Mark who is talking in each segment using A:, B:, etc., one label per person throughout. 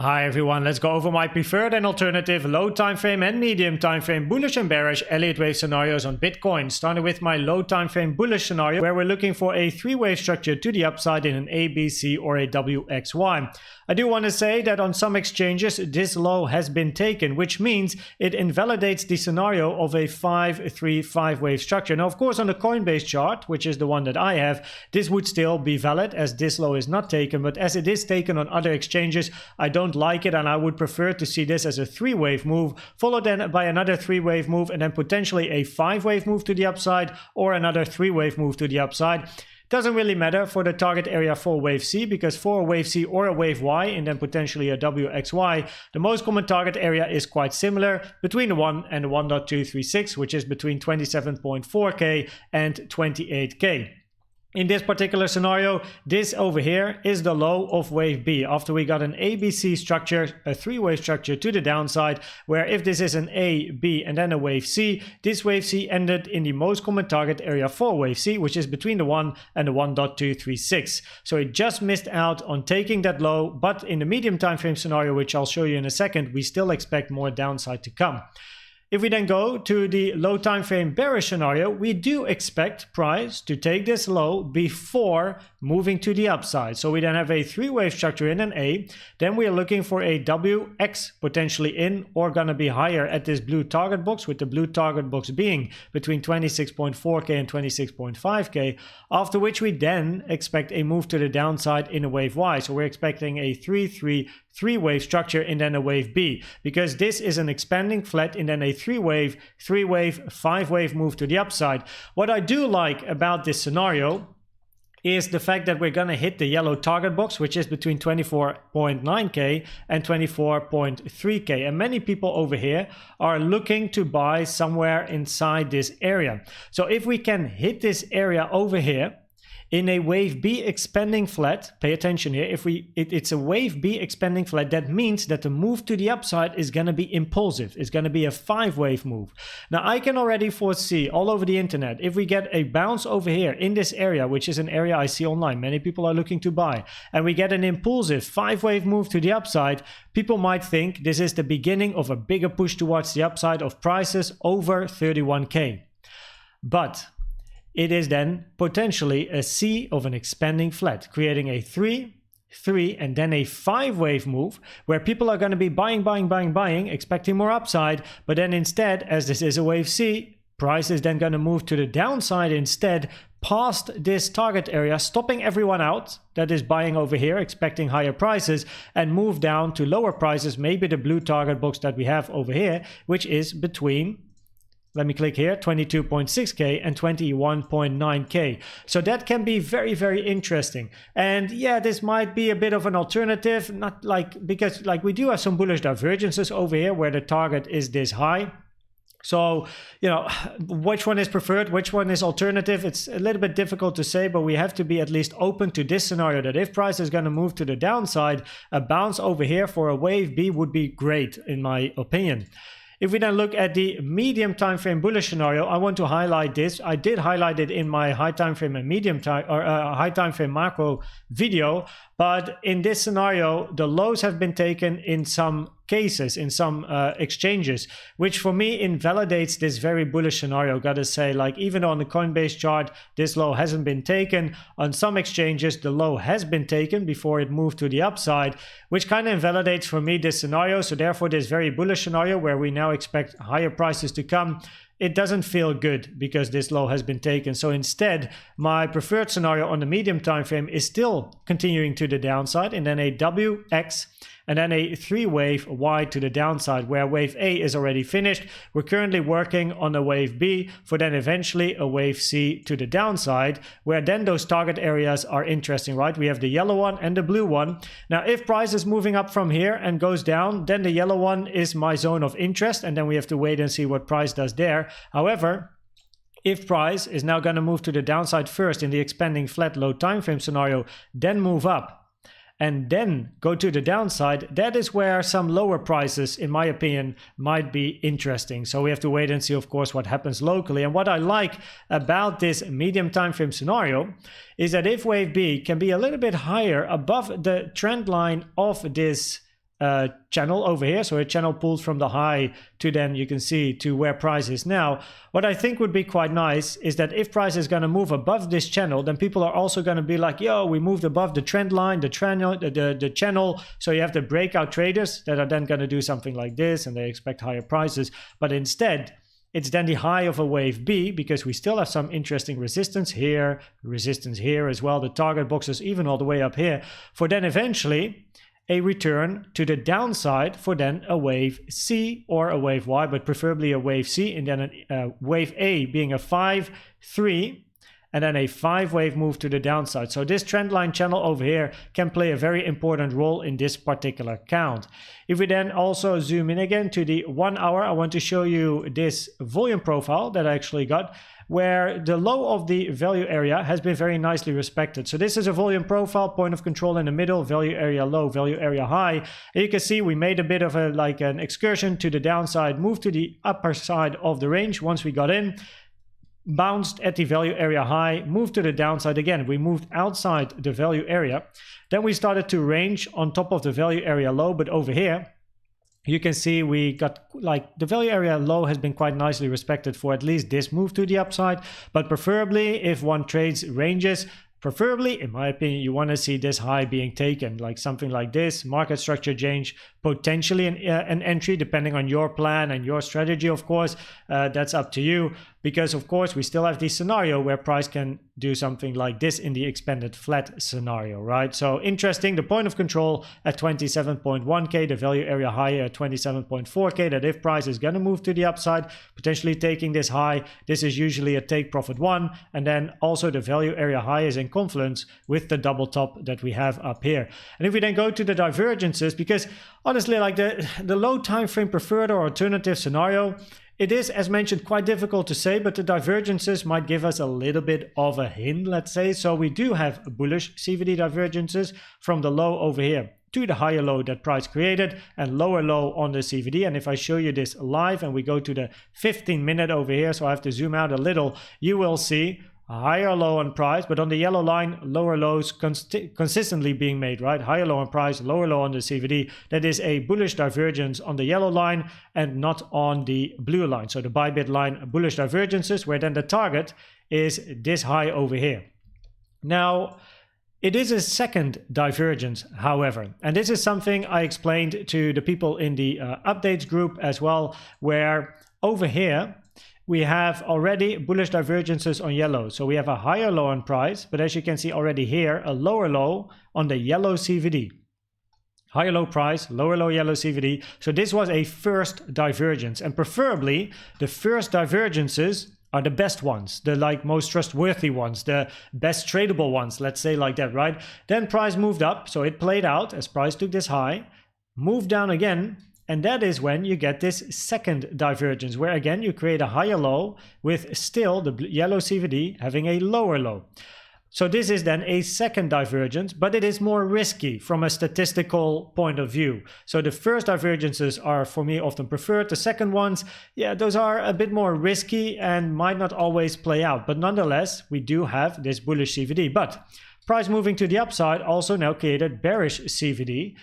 A: Hi everyone, let's go over my preferred and alternative low time frame and medium time frame bullish and bearish Elliott Wave scenarios on Bitcoin. Starting with my low time frame bullish scenario, where we're looking for a three-wave structure to the upside in an A, B, C or a WXY. I do want to say that on some exchanges this low has been taken, which means it invalidates the scenario of a 5-3-5 wave structure. Now of course on the Coinbase chart, which is the one that I have, this would still be valid as this low is not taken, but as it is taken on other exchanges, I don't like it, and I would prefer to see this as a three-wave move, followed then by another three-wave move, and then potentially a five-wave move to the upside or another three-wave move to the upside. Doesn't really matter for the target area for wave C, because for a wave C or a wave Y and then potentially a WXY, the most common target area is quite similar between the 1 and the 1.236, which is between 27.4k and 28k. In this particular scenario, this over here is the low of wave B after we got an ABC structure, a three-wave structure to the downside, where if this is an A, B and then a wave C, this wave C ended in the most common target area for wave C, which is between the 1 and the 1.236. So it just missed out on taking that low, but in the medium time frame scenario, which I'll show you in a second, we still expect more downside to come. If we then go to the low time frame bearish scenario, we do expect price to take this low before moving to the upside. So we then have a three-wave structure in an A, then we are looking for a WX potentially in or gonna be higher at this blue target box, with the blue target box being between 26.4k and 26.5k, after which we then expect a move to the downside in a wave Y. So we're expecting a 3-wave structure and then a wave B, because this is an expanding flat and then a three-wave, five-wave move to the upside. What I do like about this scenario is the fact that we're going to hit the yellow target box, which is between 24.9k and 24.3k, and many people over here are looking to buy somewhere inside this area. So if we can hit this area over here in a wave B expanding flat, pay attention here, it's a wave B expanding flat, that means that the move to the upside is going to be impulsive. It's going to be a five-wave move. Now I can already foresee all over the internet, if we get a bounce over here in this area, which is an area I see online, many people are looking to buy, and we get an impulsive five-wave move to the upside, people might think this is the beginning of a bigger push towards the upside of prices over 31k. But it is then potentially a C of an expanding flat, creating a 3, and then a five-wave move where people are going to be buying, expecting more upside. But then instead, as this is a wave C, price is then going to move to the downside instead, past this target area, stopping everyone out that is buying over here, expecting higher prices, and move down to lower prices, maybe the blue target box that we have over here, which is between, let me click here, 22.6k and 21.9k. So that can be very, very interesting. And yeah, this might be a bit of an alternative, not like, because like we do have some bullish divergences over here where the target is this high. So, you know, which one is preferred, which one is alternative, it's a little bit difficult to say, but we have to be at least open to this scenario that if price is going to move to the downside, a bounce over here for a wave B would be great in my opinion. If we then look at the medium time frame bullish scenario, I want to highlight this. I did highlight it in my high time frame and medium time or high time frame macro video, but in this scenario, the lows have been taken in some cases, in some exchanges, which for me invalidates this very bullish scenario. Gotta say, like even on the Coinbase chart, this low hasn't been taken. On some exchanges, the low has been taken before it moved to the upside, which kind of invalidates for me this scenario. So therefore, this very bullish scenario where we now expect higher prices to come, it doesn't feel good because this low has been taken. So instead, my preferred scenario on the medium time frame is still continuing to the downside, and then a WX and then a three-wave Y to the downside, where wave A is already finished. We're currently working on a wave B for then eventually a wave C to the downside, where then those target areas are interesting, right? We have the yellow one and the blue one. Now, if price is moving up from here and goes down, then the yellow one is my zone of interest, and then we have to wait and see what price does there. However, if price is now going to move to the downside first in the expanding flat low time frame scenario, then move up, and then go to the downside, that is where some lower prices, in my opinion, might be interesting. So we have to wait and see, of course, what happens locally. And what I like about this medium time frame scenario is that if wave B can be a little bit higher above the trend line of this channel over here, so a channel pulled from the high to then you can see to where price is now. What I think would be quite nice is that if price is going to move above this channel, then people are also going to be like, yo, we moved above the trend line, the channel. So you have the breakout traders that are then going to do something like this and they expect higher prices. But instead, it's then the high of a wave B, because we still have some interesting resistance here as well, the target boxes even all the way up here, for then eventually a return to the downside for then a wave C or a wave Y, but preferably a wave C, and then a wave A being a 5-3, and then a 5-wave move to the downside. So this trend line channel over here can play a very important role in this particular count. If we then also zoom in again to the 1 hour, I want to show you this volume profile that I actually got, where the low of the value area has been very nicely respected. So this is a volume profile, point of control in the middle, value area low, value area high. And you can see we made a bit of a like an excursion to the downside, moved to the upper side of the range once we got in, bounced at the value area high, moved to the downside again. We moved outside the value area. Then we started to range on top of the value area low, but over here, you can see we got like the value area low has been quite nicely respected for at least this move to the upside. But preferably if one trades ranges, preferably, in my opinion, you want to see this high being taken, like something like this, market structure change, potentially an entry, depending on your plan and your strategy, of course. That's up to you, because of course we still have the scenario where price can do something like this in the expanded flat scenario, right? So interesting, the point of control at 27.1k, the value area higher at 27.4k, that if price is going to move to the upside, potentially taking this high, this is usually a take profit 1, and then also the value area high is in confluence with the double top that we have up here. And if we then go to the divergences, because honestly, like the low time frame preferred or alternative scenario, it is, as mentioned, quite difficult to say, but the divergences might give us a little bit of a hint, let's say. So we do have bullish CVD divergences from the low over here to the higher low that price created and lower low on the CVD. And if I show you this live and we go to the 15-minute over here, so I have to zoom out a little, you will see a higher low on price, but on the yellow line, lower lows consistently being made, right? Higher low on price, lower low on the CVD. That is a bullish divergence on the yellow line and not on the blue line. So the buy bid line, bullish divergences, where then the target is this high over here. Now, it is a second divergence, however, and this is something I explained to the people in the updates group as well, where over here, we have already bullish divergences on yellow. So we have a higher low on price, but as you can see already here, a lower low on the yellow CVD. Higher low price, lower low yellow CVD. So this was a first divergence, and preferably the first divergences are the best ones, the like most trustworthy ones, the best tradable ones, let's say like that, right? Then price moved up, so it played out as price took this high, moved down again, and that is when you get this second divergence, where again you create a higher low with still the yellow CVD having a lower low. So this is then a second divergence, but it is more risky from a statistical point of view. So the first divergences are for me often preferred. The second ones, yeah, those are a bit more risky and might not always play out. But nonetheless, we do have this bullish CVD. But price moving to the upside also now created bearish CVD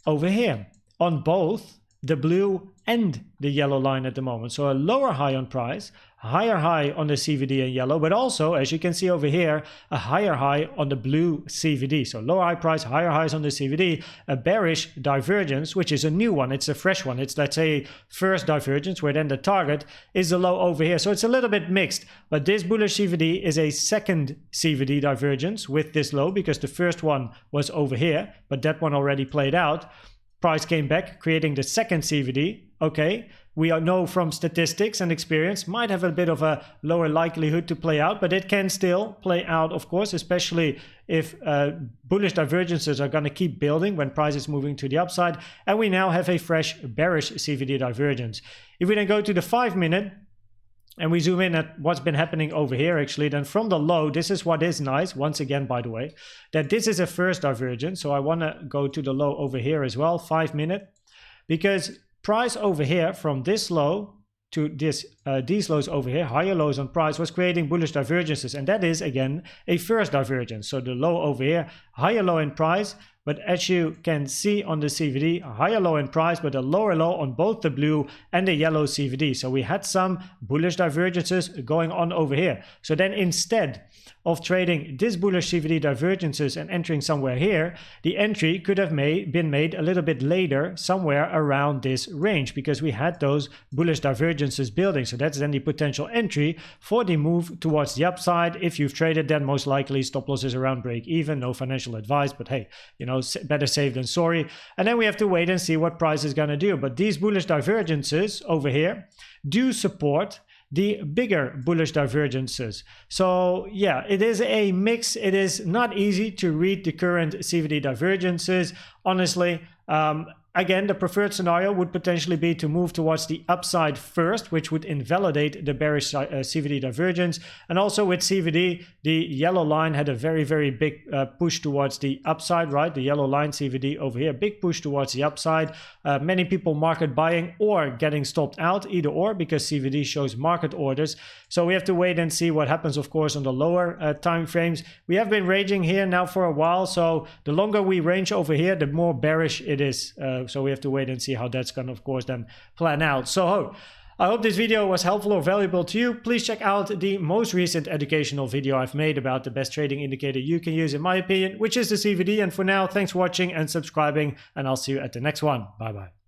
A: over here on both the blue and the yellow line at the moment. So a lower high on price, higher high on the CVD and yellow, but also, as you can see over here, a higher high on the blue CVD. So lower high price, higher highs on the CVD, a bearish divergence, which is a new one. It's a fresh one. It's, let's say, first divergence, where then the target is the low over here. So it's a little bit mixed, but this bullish CVD is a second CVD divergence with this low, because the first one was over here, but that one already played out. Price came back, creating the second CVD. Okay, we know from statistics and experience, might have a bit of a lower likelihood to play out, but it can still play out, of course, especially if bullish divergences are going to keep building when price is moving to the upside. And we now have a fresh bearish CVD divergence. If we then go to the 5-minute, and we zoom in at what's been happening over here, actually, then from the low, this is what is nice, once again, by the way, that this is a first divergence. So I want to go to the low over here as well, 5-minute, because price over here from this low to this these lows over here, higher lows on price, was creating bullish divergences, and that is again a first divergence. So the low over here, higher low in price, But as you can see on the CVD, a higher low in price, but a lower low on both the blue and the yellow CVD. So we had some bullish divergences going on over here. So then instead of trading this bullish CVD divergences and entering somewhere here, the entry could have been made a little bit later, somewhere around this range, because we had those bullish divergences building. So that's then the potential entry for the move towards the upside. If you've traded, then most likely stop loss is around break even. No financial advice, but hey, you know, better safe than sorry. And then we have to wait and see what price is going to do. But these bullish divergences over here do support the bigger bullish divergences. So yeah, it is a mix. It is not easy to read the current CVD divergences. Honestly, again, the preferred scenario would potentially be to move towards the upside first, which would invalidate the bearish CVD divergence. And also with CVD, the yellow line had a very, very big push towards the upside, right? The yellow line CVD over here, big push towards the upside. Many people market buying or getting stopped out, either or, because CVD shows market orders. So we have to wait and see what happens, of course, on the lower time frames. We have been ranging here now for a while. So the longer we range over here, the more bearish it is. So we have to wait and see how that's going to, of course, then plan out. So I hope this video was helpful or valuable to you. Please check out the most recent educational video I've made about the best trading indicator you can use, in my opinion, which is the CVD. And for now, thanks for watching and subscribing, and I'll see you at the next one. Bye-bye.